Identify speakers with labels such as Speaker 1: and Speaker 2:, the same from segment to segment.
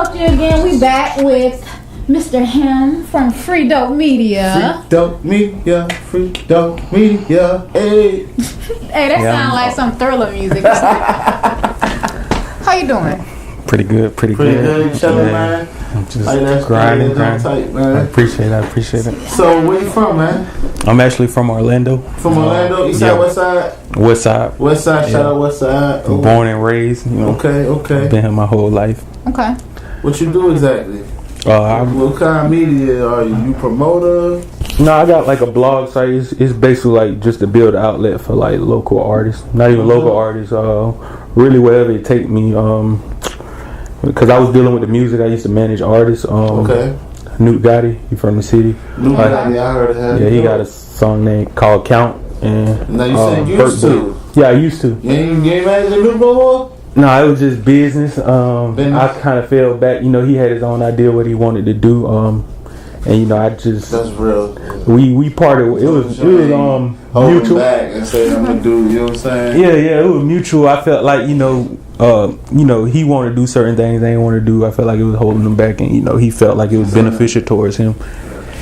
Speaker 1: Culture again. We back with Mr. Him from Free Dope Media.
Speaker 2: Free Dope Media, Free Dope Media, hey.
Speaker 1: Hey, that sounds like some Thriller music. How you doing?
Speaker 3: Pretty good.
Speaker 2: Chilling, man.
Speaker 3: I'm just grinding.
Speaker 2: Tight, man.
Speaker 3: I appreciate it.
Speaker 2: So, where you from, man?
Speaker 3: I'm actually from Orlando.
Speaker 2: From Orlando? East side, west side?
Speaker 3: West side.
Speaker 2: West side, shout out west side. Oh.
Speaker 3: Born and raised, you know.
Speaker 2: Okay.
Speaker 3: Been here my whole life.
Speaker 1: Okay.
Speaker 2: What you do exactly? What kind of media are you? You promoter?
Speaker 3: No, I got like a blog site. It's basically like just to build an outlet for like local artists. Not even local artists. Really wherever it take me. Because I was dealing with the music. I used to manage artists. Newt Gotti, he from the city.
Speaker 2: Newt Gotti, I heard it.
Speaker 3: Yeah, he got a song named called Count. And
Speaker 2: now you said used to.
Speaker 3: Yeah, I used to.
Speaker 2: You ain't managing Newt no more?
Speaker 3: No, it was just business. I kind of fell back. You know, he had his own idea what he wanted to do. And you know, I just
Speaker 2: that's real.
Speaker 3: We parted. It was mutual.
Speaker 2: Back and say I'm gonna do. You know what I'm saying?
Speaker 3: Yeah. It was mutual. I felt like he wanted to do certain things they didn't want to do. I felt like it was holding him back, and you know, he felt like it was beneficial towards him.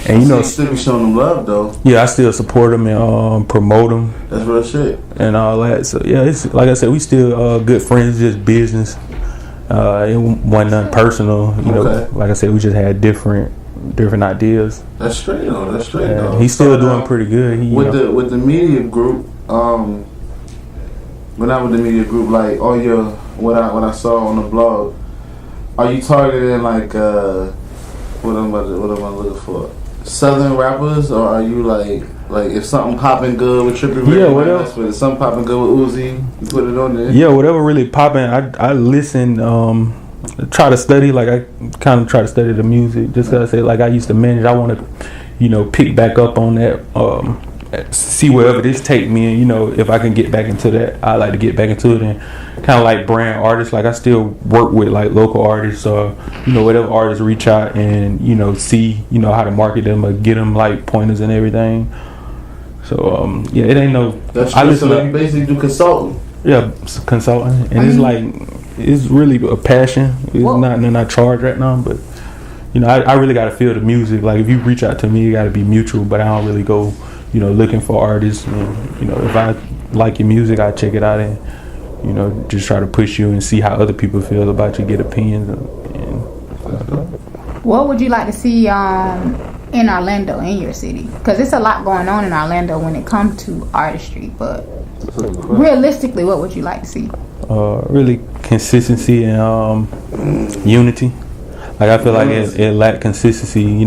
Speaker 3: And you know,
Speaker 2: still be showing them love though.
Speaker 3: Yeah, I still support him and promote him.
Speaker 2: That's real shit. And
Speaker 3: all that. So yeah, it's like I said, we still good friends, just business. It wasn't nothing personal. You know, like I said, we just had different ideas.
Speaker 2: That's straight though.
Speaker 3: He's still doing pretty good.
Speaker 2: With the media group, when I was the media group, like all your what I saw on the blog, are you targeting like what am I looking for? Southern rappers, or are you like if something popping good with Trippie Redd?
Speaker 3: Yeah, whatever.
Speaker 2: If something popping good with Uzi, you put it on there.
Speaker 3: Yeah, whatever really popping. I listen. Try to study. Like I kind of try to study the music. Just cause I say like I used to manage. I want to, pick back up on that. See wherever this take me, and you know, if I can get back into that, I like to get back into it, and kind of like brand artists. Like I still work with like local artists, or whatever artists reach out and see how to market them or get them like pointers and everything. So yeah, it ain't no.
Speaker 2: That's true. So you basically do consulting.
Speaker 3: Yeah, consulting, and it's really a passion. It's not nothing I charge right now, but I really got to feel the music. Like if you reach out to me, it got to be mutual. But I don't really go. Looking for artists. If I like your music, I check it out and, just try to push you and see how other people feel about you, get opinions.
Speaker 1: What would you like to see in Orlando, in your city? Because there's a lot going on in Orlando when it comes to artistry. But realistically, what would you like to see?
Speaker 3: Really consistency and unity. Like I feel like it lacked consistency.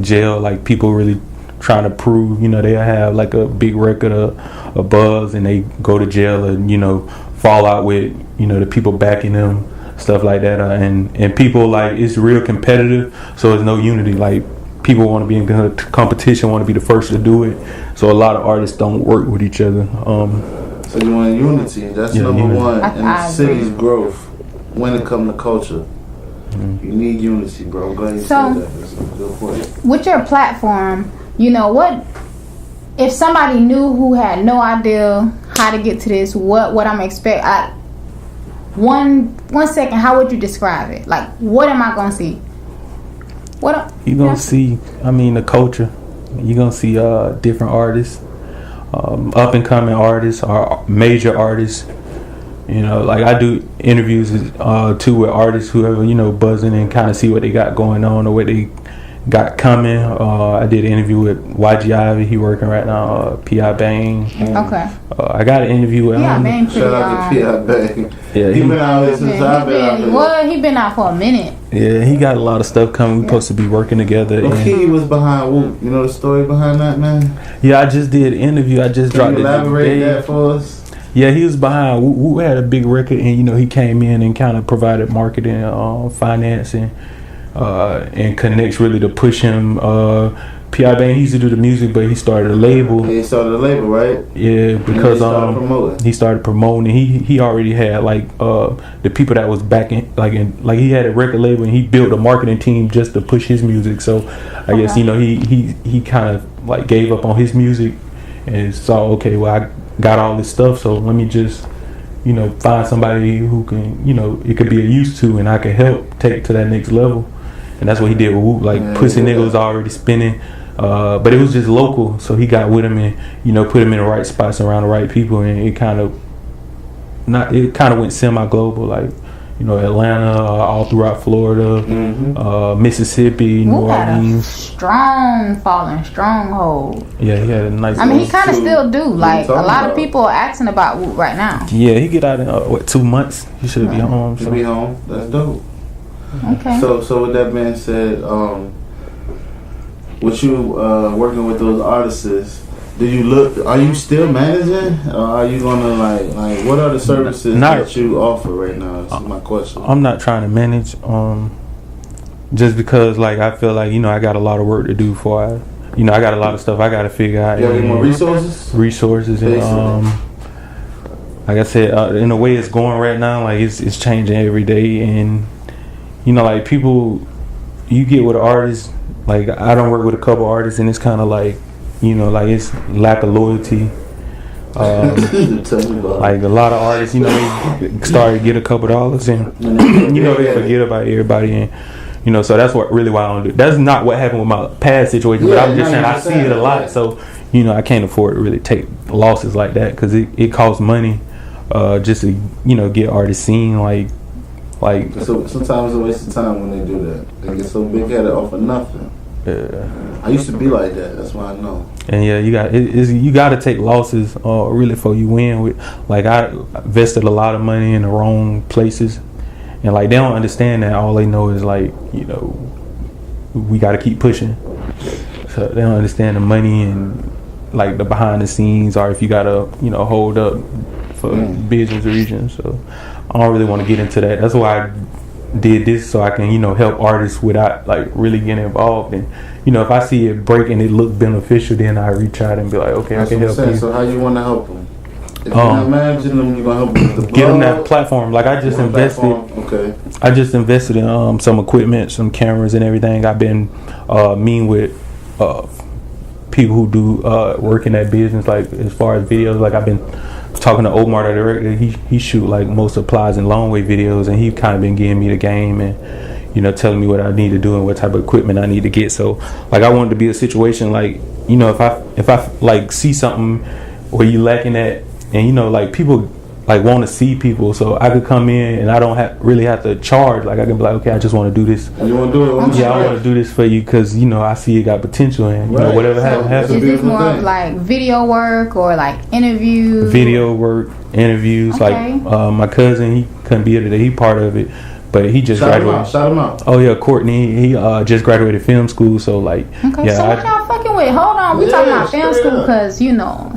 Speaker 3: Jail, like people really trying to prove, they have like a big record of buzz and they go to jail and, fall out with, the people backing them, stuff like that. And people like, it's real competitive, so there's no unity. Like people want to be in competition, want to be the first to do it. So a lot of artists don't work with each other.
Speaker 2: So you want unity. That's number one in the city's growth when it comes to culture. You need unity, bro. I'm glad you said that. That's a good point.
Speaker 1: With your platform, what if somebody new who had no idea how to get to this, what I'm expect? One second, how would you describe it? Like, what am I gonna see?
Speaker 3: You gonna see? The culture. You gonna see different artists, up and coming artists, or major artists. Like I do interviews too with artists who are buzzing and kind of see what they got going on or what they got coming. I did an interview with YG Ivy. He working right now. P.I. Bang.
Speaker 1: Okay.
Speaker 3: I got an interview with
Speaker 2: him. Shout out to P.I. Bang. Yeah, he been out there since I've been out there.
Speaker 1: Well, he been out for a minute.
Speaker 3: Yeah, he got a lot of stuff coming. We supposed to be working together.
Speaker 2: He was behind Whoop. You know the story behind that, man?
Speaker 3: Yeah, I just did an interview. I just dropped it.
Speaker 2: Elaborate that for us.
Speaker 3: Yeah, he was behind. We had a big record, and he came in and kind of provided marketing, financing. And connects really to push him. P.I. Bang, he used to do the music, but he started a label.
Speaker 2: He started a label, right?
Speaker 3: Yeah, because he started promoting. He already had like the people that was backing, like he had a record label and he built a marketing team just to push his music. So I guess he kind of like gave up on his music and saw, okay, well I got all this stuff, so let me just find somebody who can, it could be a use to, and I can help take to that next level. And that's what he did with Whoop. Like, Pussy Nigga was already spinning, but it was just local. So he got with him and, put him in the right spots around the right people, and it kind of went semi-global, like, Atlanta, all throughout Florida, Mississippi, New Orleans.
Speaker 1: Falling stronghold.
Speaker 3: Yeah, he had a nice.
Speaker 1: I mean, he kind of still do. Like, a lot of people are asking about Whoop right now.
Speaker 3: Yeah, he get out in 2 months. He should be home.
Speaker 2: He'll be home. That's dope.
Speaker 1: Okay.
Speaker 2: So with that being said, with you working with those artists, are you still managing, or are you gonna like what are the services that you offer right now? That's my question.
Speaker 3: I'm not trying to manage, just because like I feel like I got a lot of work to do for I got a lot of stuff I got to figure out.
Speaker 2: You have any more resources?
Speaker 3: And like I said, in the way it's going right now, like it's changing every day, and like people, you get with artists. Like I don't work with a couple artists, and it's kind of like. Like it's lack of loyalty. Like a lot of artists, they start to get a couple dollars and they forget about everybody, and so that's why I don't do. That's not what happened with my past situation, but I'm just saying I see it a lot, so I can't afford to really take losses like that because it costs money just to get artists seen. Like
Speaker 2: so sometimes it's a waste of time when they do that. They get so big headed off of nothing. I used to be like that. That's why I know.
Speaker 3: And yeah, you got to take losses really for you win. With like I invested a lot of money in the wrong places, and like they don't understand that. All they know is like we got to keep pushing. So they don't understand the money and like the behind the scenes, or if you got to hold up for business reasons. So I don't really want to get into that. That's why I did this, so I can help artists without like really getting involved. And if I see it break and it look beneficial, then I reach out and be like, okay,
Speaker 2: that's
Speaker 3: I can help you.
Speaker 2: So how you want to help them? If you're not managing them, you're gonna help them with the blog?
Speaker 3: Give them that platform. Like I just invested.
Speaker 2: Okay.
Speaker 3: I just invested in some equipment, some cameras, and everything. I've been meeting with people who do work in that business, like as far as videos. Like I've been talking to Omar, the director. He shoot like most supplies and long way videos, and he kind of been giving me the game and telling me what I need to do and what type of equipment I need to get. So like I want it to be a situation like if I like see something where you lacking that, and like people like want to see people, so I could come in and I don't really have to charge. Like I can be like, okay, I just want to do this.
Speaker 2: You want to do it?
Speaker 3: Yeah, I want to do this for you because I see it got potential, and whatever happens.
Speaker 1: Is this more of like video work or like interviews?
Speaker 3: Video work, interviews.
Speaker 1: Okay.
Speaker 3: Like my cousin, he couldn't be here today. He part of it, but he just graduated.
Speaker 2: Shout him out.
Speaker 3: Oh yeah, Courtney. He just graduated film school, so like.
Speaker 1: Okay,
Speaker 3: yeah,
Speaker 1: so what y'all fucking with? Hold on, we talking about film school because we know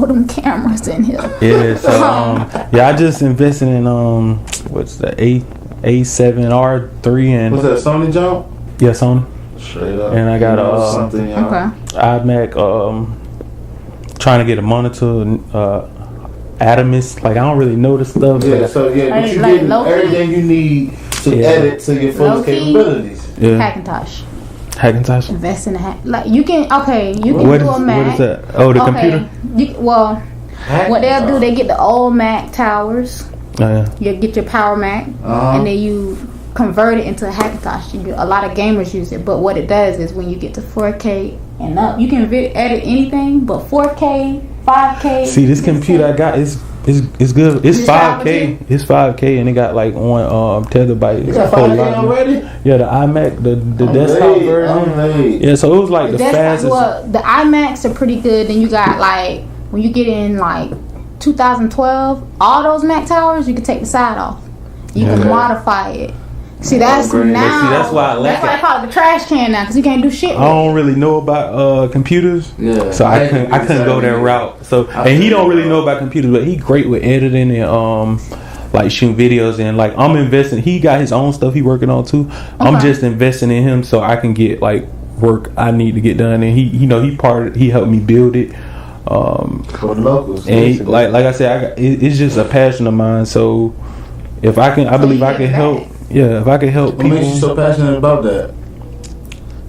Speaker 1: them cameras in here.
Speaker 3: Yeah, so I just invested in what's the A7R3 and
Speaker 2: what's that, Sony jump?
Speaker 3: Yeah, Sony.
Speaker 2: Straight up.
Speaker 3: And I got
Speaker 2: something.
Speaker 3: iMac. Trying to get a monitor. Atomus. Like I don't really know the stuff.
Speaker 2: Yeah, so yeah, but you
Speaker 1: like
Speaker 2: getting everything you need to edit to your full capabilities.
Speaker 3: Yeah.
Speaker 1: Hackintosh. Invest in the like you can do a Mac.
Speaker 3: What is that? Oh, the computer.
Speaker 1: What they'll do, they get the old Mac towers. You get your Power Mac, and then you convert it into a Hackintosh. A lot of gamers use it, but what it does is when you get to 4K and up, you can edit anything, but 4K, 5K.
Speaker 3: See, this computer I got is good. It's 5K. It's 5K, and it got like 1 terabyte.
Speaker 2: You got 5K already?
Speaker 3: Yeah, the iMac, the desktop version. Yeah, so it was like the fastest.
Speaker 1: Well, the iMacs are pretty good. Then you got like when you get in like 2012, all those Mac towers, you can take the side off. You can modify it. See, that's now.
Speaker 3: See, that's why I like
Speaker 1: That's why I call it the trash can now, because you can't do shit with
Speaker 3: I don't really know about computers.
Speaker 2: Yeah.
Speaker 3: So I couldn't go that route. So and he don't really know about computers, but he great with editing and like shooting videos, and like I'm investing. He got his own stuff he working on too. Okay. I'm just investing in him so I can get like work I need to get done, and he helped me build it.
Speaker 2: For the locals.
Speaker 3: And like I said, it's just a passion of mine. So if I can, I believe I can help. Yeah, if I can help people.
Speaker 2: What makes you so passionate about that?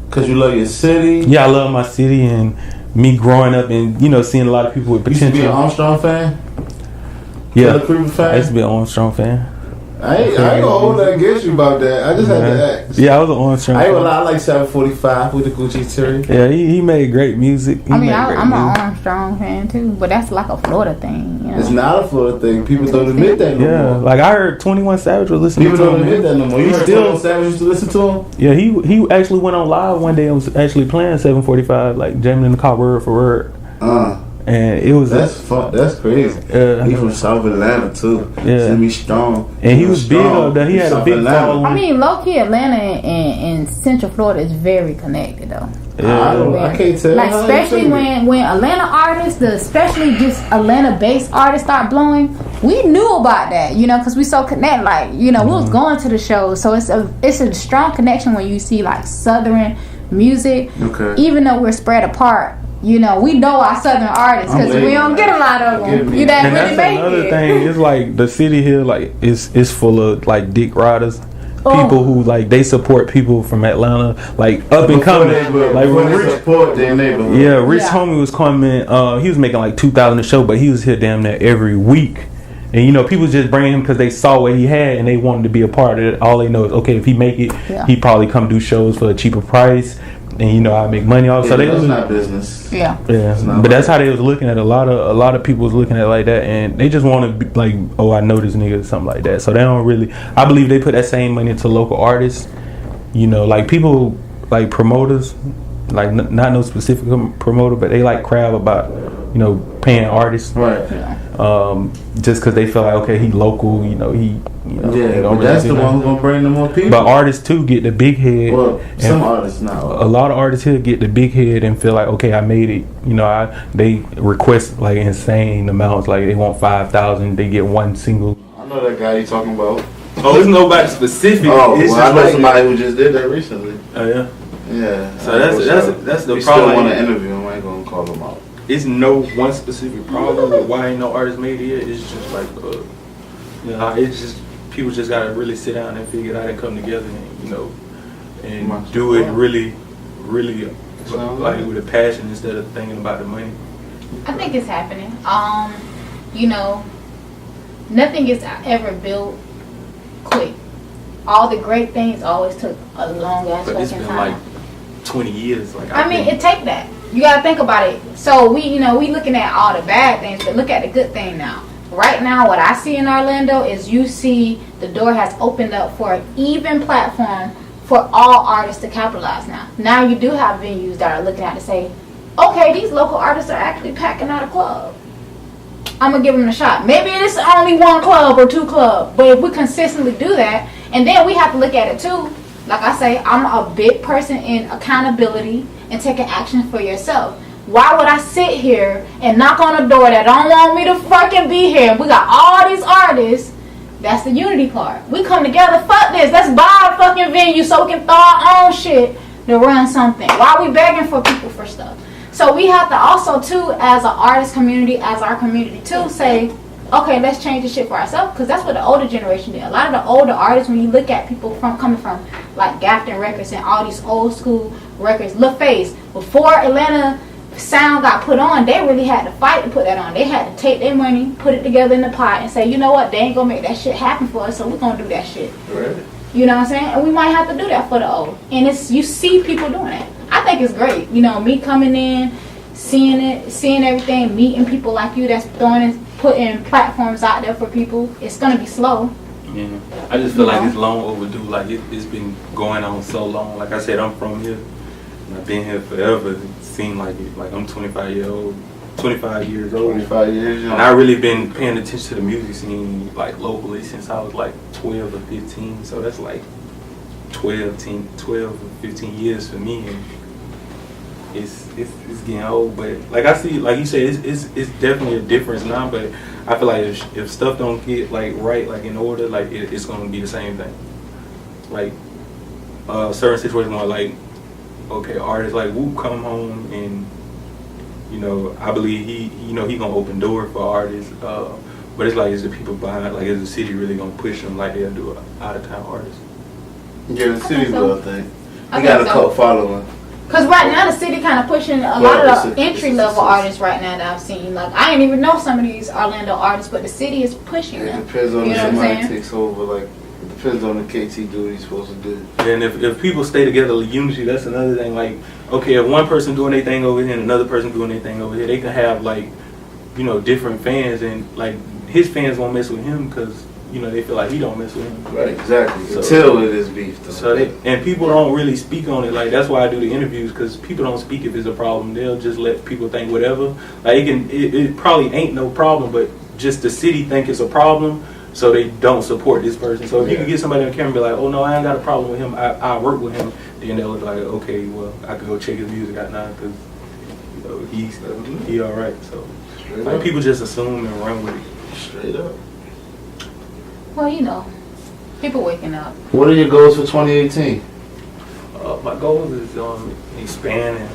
Speaker 2: Because you love your city?
Speaker 3: Yeah, I love my city and me growing up and, seeing a lot of people with potential.
Speaker 2: You used to be an Armstrong fan?
Speaker 3: Yeah,
Speaker 2: Killer Creeper fan.
Speaker 3: I used to be an Armstrong fan.
Speaker 2: I ain't gonna hold that against you about that. I just had to ask.
Speaker 3: Yeah, I was an Armstrong.
Speaker 2: I ain't gonna lie, I like 745 with the Gucci Terry.
Speaker 3: Yeah, he made great music.
Speaker 1: I'm an Armstrong fan too, but that's like a Florida thing. You know?
Speaker 2: It's not a Florida thing. People don't admit that no more.
Speaker 3: Like I heard 21 Savage was listening
Speaker 2: People
Speaker 3: to him.
Speaker 2: don't admit that no more. You heard 21 Savage used to listen to him?
Speaker 3: Yeah, he actually went on live one day and was actually playing 745, like jamming in the car word for word. And it was
Speaker 2: that's fun. That's crazy. He from South Atlanta too.
Speaker 3: Yeah,
Speaker 2: Semi strong.
Speaker 3: And he was big up there. He had a big following.
Speaker 1: I mean, low key, Atlanta and Central Florida is very connected though.
Speaker 2: Yeah, I can't tell.
Speaker 1: Like especially when Atlanta artists, especially just Atlanta-based artists start blowing, we knew about that, you know, because we so connected. Like, you know, we was going to the shows, so it's a strong connection when you see like Southern music.
Speaker 2: Okay.
Speaker 1: Even though we're spread apart. You know, we know our Southern artists because we don't get a lot of them. You know,
Speaker 3: and that's another thing. It's like the city here, like it's full of like dick riders, people who like they support people from Atlanta, like up and coming. Like when Rich
Speaker 2: support their neighborhood.
Speaker 3: Yeah, Rich Homie was coming. He was making like 2,000 a show, but he was here damn near every week. And you know, people just bring him because they saw what he had and they wanted to be a part of it. All they know is, okay, if he make it, he probably come do shows for a cheaper price. And you know, I make money off. So
Speaker 2: that's not business.
Speaker 1: Yeah.
Speaker 3: But that's how they was looking at it. A lot of people was looking at it like that, and they just want to be like, oh, I know this nigga, something like that. So they don't really. I believe they put that same money into local artists. You know, like people like promoters, like not no specific promoter, but they like crab about, you know, paying artists.
Speaker 2: Right.
Speaker 3: Just because they feel like, okay, he local, you know, he. You know,
Speaker 2: yeah, but that's the one who's gonna bring the more people.
Speaker 3: But artists too get the big head.
Speaker 2: Well, some artists now.
Speaker 3: A lot of artists here get the big head and feel like, okay, I made it. You know, they request like insane amounts. Like they want 5,000, they get one single.
Speaker 2: I know that guy you talking about.
Speaker 3: Oh, it's nobody specific.
Speaker 2: Oh,
Speaker 3: it's
Speaker 2: well, I know somebody who just did that recently.
Speaker 3: Oh yeah.
Speaker 2: Yeah.
Speaker 3: So that's the problem.
Speaker 2: Still want to interview him. I ain't gonna call him out.
Speaker 3: It's no one specific problem with why ain't no artist made it yet. It's just like, you know, it's just. People just gotta really sit down and figure it out and come together and, you know, and do it really like with a passion instead of thinking about the money.
Speaker 1: I think it's happening. You know, nothing is ever built quick. All the great things always took a long ass
Speaker 3: But it's
Speaker 1: fucking
Speaker 3: been
Speaker 1: time.
Speaker 3: like 20 years. Like
Speaker 1: I mean, it take that. You gotta think about it. So we looking at all the bad things, but look at the good thing now. Right now, what I see in Orlando is you see the door has opened up for an even platform for all artists to capitalize now. Now you do have venues that are looking at it to say, okay, these local artists are actually packing out a club. I'm going to give them a shot. Maybe it's only one club or two clubs, but if we consistently do that, and then we have to look at it too. Like I say, I'm a big person in accountability and taking action for yourself. Why would I sit here and knock on a door that don't want me to fucking be here? We got all these artists. That's the unity part. We come together. Fuck this. Let's buy a fucking venue so we can throw our own shit to run something. Why are we begging for people for stuff? So we have to also too, as an artist community, as our community too, say, okay, let's change the shit for ourselves, because that's what the older generation did. A lot of the older artists, when you look at people coming from like Gafton Records and all these old school records, LaFace, before Atlanta sound got put on, they really had to fight to put that on. They had to take their money, put it together in the pot, and say, you know what, they ain't gonna make that shit happen for us, so we're gonna do that shit.
Speaker 2: Right.
Speaker 1: You know what I'm saying? And we might have to do that for the old. And it's, you see people doing it. I think it's great. You know, me coming in, seeing everything, meeting people like you that's putting platforms out there for people. It's gonna be slow.
Speaker 3: Yeah, I just feel like it's long overdue. Like it's been going on so long. Like I said, I'm from here. And I've been here forever. It seemed like it. Like I'm 25 years old. 25 years,
Speaker 2: young.
Speaker 3: And I really been paying attention to the music scene like locally since I was like 12 or 15. So that's like 12 or 15 years for me. And it's getting old. But like I see, like you said, it's definitely a difference now. But I feel like if stuff don't get like right, like in order, like it's gonna be the same thing. Like certain situations where like, okay, artists like Whoop come home and, you know, I believe he gonna open door for artists. But it's like, is the people behind, like, is the city really gonna push them like they'll do an out of town artist?
Speaker 2: Yeah, the city will, I think. He got a cult following.
Speaker 1: Cause right now the city kind of pushing a lot of the entry level artists right now that I've seen. Like I didn't even know some of these Orlando artists, but the city is pushing them.
Speaker 2: It depends on if somebody takes over. Like it depends on the KT do what he's supposed to do.
Speaker 3: And if people stay together, like unity, that's another thing. Like okay, if one person doing their thing over here and another person doing their thing over here, they can have like different fans, and like his fans won't mess with him because they feel like he don't mess with him.
Speaker 2: Right, exactly.
Speaker 3: So,
Speaker 2: until it is beef, though.
Speaker 3: So and people don't really speak on it. Like that's why I do the interviews, because people don't speak if it's a problem. They'll just let people think whatever. Like it probably ain't no problem, but just the city think it's a problem, so they don't support this person. So if you can get somebody on camera and be like, oh no, I ain't got a problem with him. I work with him. Then they'll look like, okay, well I could go check his music out now because he all right. So like people just assume and run with it.
Speaker 2: Straight up.
Speaker 1: Well, people waking up.
Speaker 2: What are your goals for 2018?
Speaker 3: My goal is expanding.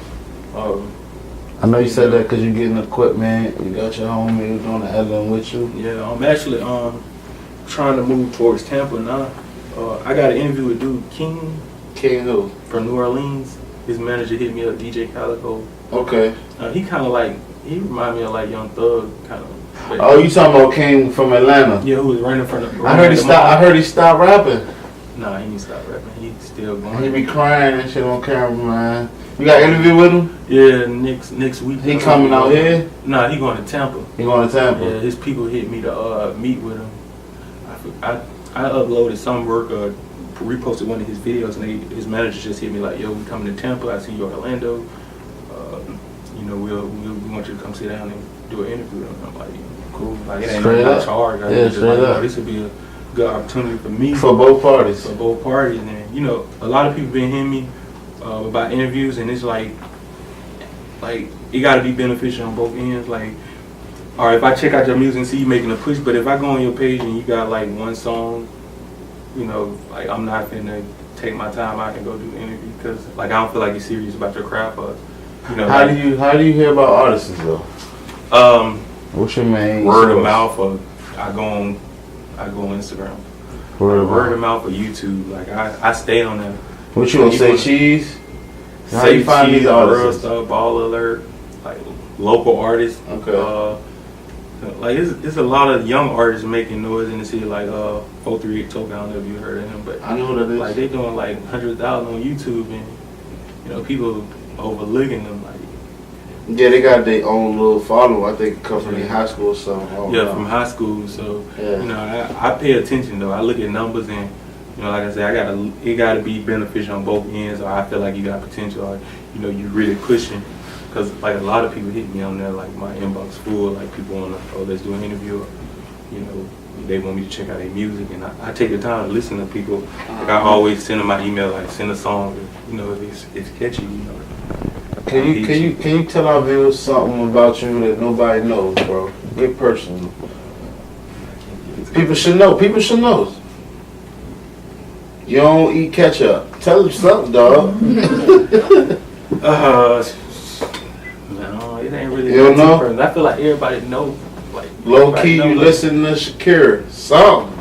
Speaker 2: I know you said that because you're getting equipment. You got your homie who's doing the editing with you.
Speaker 3: Yeah, I'm actually trying to move towards Tampa now. I got an interview with dude King.
Speaker 2: King who?
Speaker 3: From New Orleans. His manager hit me up, DJ Calico.
Speaker 2: Okay.
Speaker 3: He kind of he remind me of like Young Thug kind of.
Speaker 2: Oh, you talking about King from Atlanta?
Speaker 3: Yeah, who was running from the.
Speaker 2: I heard he stopped rapping.
Speaker 3: Nah, he didn't stop rapping. He's still going.
Speaker 2: He be crying and shit on camera, man. You got an interview with him?
Speaker 3: Yeah, next week.
Speaker 2: He coming out here?
Speaker 3: Nah, he going to Tampa.
Speaker 2: He going to Tampa?
Speaker 3: Yeah, his people hit me to meet with him. I uploaded some work, reposted one of his videos, and his manager just hit me like, yo, we coming to Tampa. I see you in Orlando. We want you to come sit down and do an interview. And I'm like, cool. Like, it ain't no charge. This would be a good opportunity for me.
Speaker 2: For both parties.
Speaker 3: For both parties. And, a lot of people been hitting me about interviews, and it's like it got to be beneficial on both ends. Like, all right, if I check out your music and see you making a push, but if I go on your page and you got like one song, like I'm not finna take my time out and go do the interview because like I don't feel like you're serious about your craft. Or,
Speaker 2: how do you hear about artists though? What's your main
Speaker 3: word
Speaker 2: source?
Speaker 3: of mouth, or I go on Instagram. Word of mouth or YouTube. Like I stay on that.
Speaker 2: What you gonna say? Cheese? How
Speaker 3: say
Speaker 2: you find
Speaker 3: cheese,
Speaker 2: these artists?
Speaker 3: Real Stuff, Ball Alert, like local artists.
Speaker 2: Okay.
Speaker 3: Like it's a lot of young artists making noise in the city, like 438 Token. I don't know if you heard of him, but
Speaker 2: I know what that is.
Speaker 3: Like they doing like 100,000 on YouTube, and people overlooking them. Like
Speaker 2: yeah, they got their own little following. I think it comes from their high school or something.
Speaker 3: Yeah, from high school. So I pay attention though. I look at numbers and like I said, it gotta be beneficial on both ends. Or I feel like you got potential. Or you really pushing. Because like a lot of people hit me on there, like my inbox full, like people want to, let's do an interview. They want me to check out their music, and I take the time to listen to people. Like I always send them my email, like send a song, if it's catchy.
Speaker 2: Can you tell our viewers something about you that nobody knows, bro? Get personal. People should know. People should know. You don't eat ketchup. Tell them something, dog.
Speaker 3: It ain't really.
Speaker 2: You don't know?
Speaker 3: I feel like everybody knows. Like
Speaker 2: low key, you listen to Shakira. Something.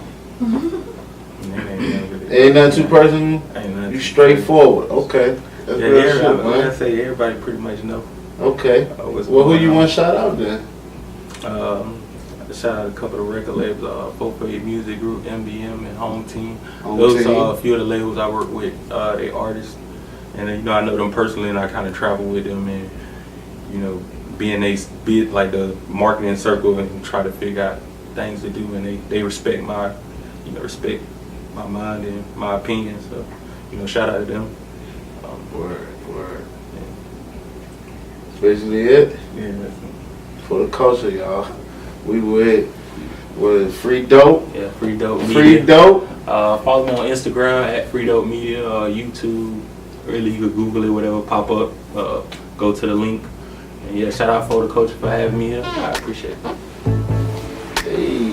Speaker 2: Ain't nothing too personal.
Speaker 3: Ain't
Speaker 2: you straightforward. Okay. That's real shit, man.
Speaker 3: Like I say, everybody pretty much know.
Speaker 2: Okay. Well, who you want to shout out then?
Speaker 3: Shout out a couple of record labels, 448 Music Group, MBM, and Home Team. Those are a few of the labels I work with. They artists, and I know them personally, and I kind of travel with them, and be it like the marketing circle and try to figure out things to do, and they respect my mind and my opinion. So shout out to them.
Speaker 2: Word. Yeah. That's basically it.
Speaker 3: Yeah.
Speaker 2: For the culture, y'all. We with Free Dope.
Speaker 3: Yeah, Free Dope.
Speaker 2: Free Dope.
Speaker 3: Follow me on Instagram at Free Dope Media. YouTube. Really, you could Google it, whatever pop up. Go to the link. And yeah, shout out for the culture for having me here. I appreciate it.
Speaker 2: Hey.